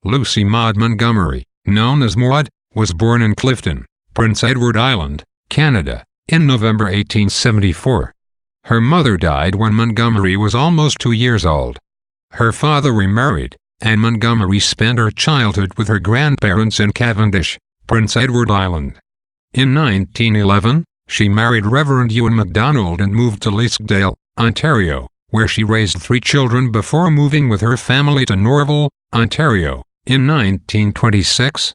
Lucy Maud Montgomery, known as Maud, was born in Clifton, Prince Edward Island, Canada, in November 1874. Her mother died when Montgomery was almost 2 years old. Her father remarried, and Montgomery spent her childhood with her grandparents in Cavendish, Prince Edward Island. In 1911, she married Reverend Ewan MacDonald and moved to Leaskdale, Ontario, where she raised 3 children before moving with her family to Norval, Ontario, in 1926.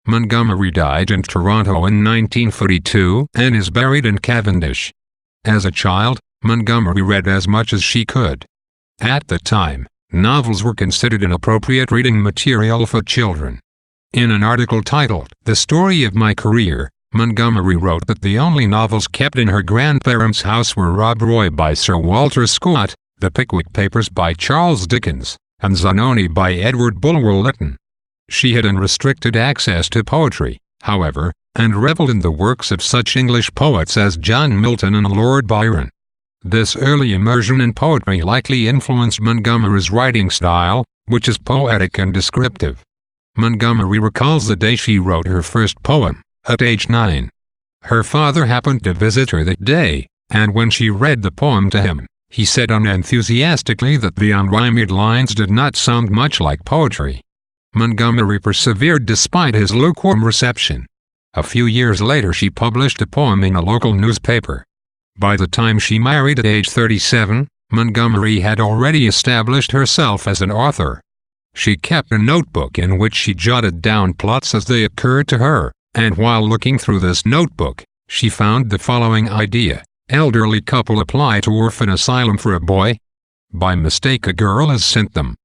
Montgomery died in Toronto in 1942 and is buried in Cavendish. As a child, Montgomery read as much as she could. At the time, novels were considered inappropriate reading material for children. In an article titled "The Story of My Career," Montgomery wrote that the only novels kept in her grandparents' house were Rob Roy by Sir Walter Scott, The Pickwick Papers by Charles Dickens, and Zanoni by Edward Bulwer Lytton. She had unrestricted access to poetry, however, and reveled in the works of such English poets as John Milton and Lord Byron. This early immersion in poetry likely influenced Montgomery's writing style, which is poetic and descriptive. Montgomery recalls the day she wrote her first poem, at age 9. Her father happened to visit her that day, and when she read the poem to him, he said unenthusiastically that the unrhymed lines did not sound much like poetry. Montgomery persevered despite his lukewarm reception. A few years later she published a poem in a local newspaper. By the time she married at age 37, Montgomery had already established herself as an author. She kept a notebook in which she jotted down plots as they occurred to her, and while looking through this notebook, she found the following idea: elderly couple apply to orphan asylum for a boy. By mistake a girl is sent them.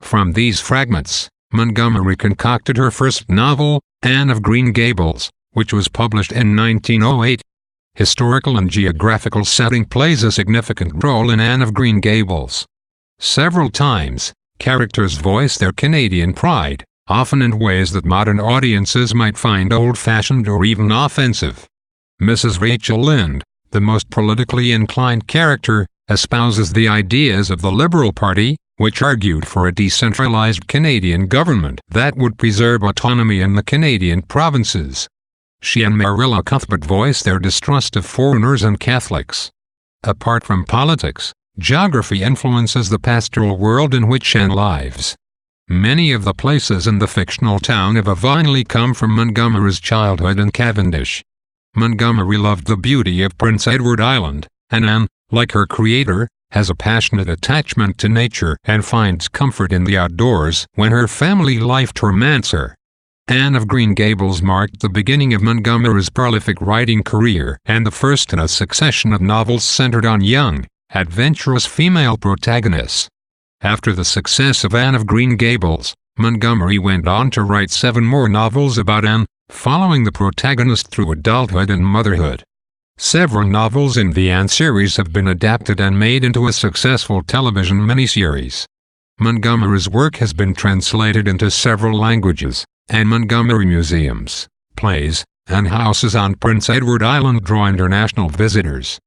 From these fragments, Montgomery concocted her first novel, Anne of Green Gables, which was published in 1908. Historical and geographical setting plays a significant role in Anne of Green Gables. Several times, characters voice their Canadian pride, often in ways that modern audiences might find old-fashioned or even offensive. Mrs. Rachel Lynde, the most politically inclined character, espouses the ideas of the Liberal Party, which argued for a decentralized Canadian government that would preserve autonomy in the Canadian provinces. She and Marilla Cuthbert voice their distrust of foreigners and Catholics. Apart from politics, geography influences the pastoral world in which Anne lives. Many of the places in the fictional town of Avonlea come from Montgomery's childhood in Cavendish. Montgomery loved the beauty of Prince Edward Island, and Anne, like her creator, has a passionate attachment to nature and finds comfort in the outdoors when her family life torments her. Anne of Green Gables marked the beginning of Montgomery's prolific writing career and the first in a succession of novels centered on young, adventurous female protagonists. After the success of Anne of Green Gables, Montgomery went on to write 7 more novels about Anne, following the protagonist through adulthood and motherhood. Several novels in the Anne series have been adapted and made into a successful television miniseries. Montgomery's work has been translated into several languages, and Montgomery museums, plays, and houses on Prince Edward Island draw international visitors.